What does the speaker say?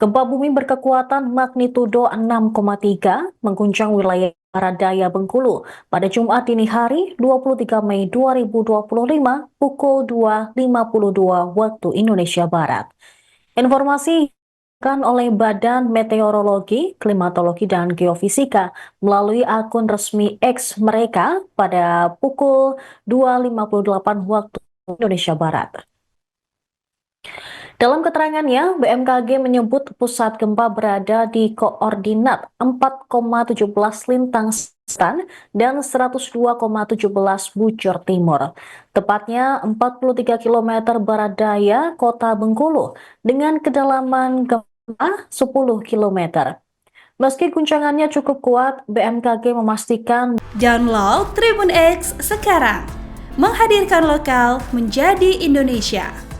Gempa bumi berkekuatan magnitudo 6,3 mengguncang wilayah Barat Daya Bengkulu pada Jumat dini hari 23 Mei 2025 pukul 2.52 waktu Indonesia Barat. Informasi diberikan oleh Badan Meteorologi, Klimatologi, dan Geofisika melalui akun resmi X mereka pada pukul 2.58 waktu Indonesia Barat. Dalam keterangannya, BMKG menyebut pusat gempa berada di koordinat 4,17 lintang selatan dan 102,17 bujur timur. Tepatnya 43 km barat daya kota Bengkulu dengan kedalaman gempa 10 km. Meski guncangannya cukup kuat, BMKG memastikan download Tribun X sekarang, menghadirkan lokal menjadi Indonesia.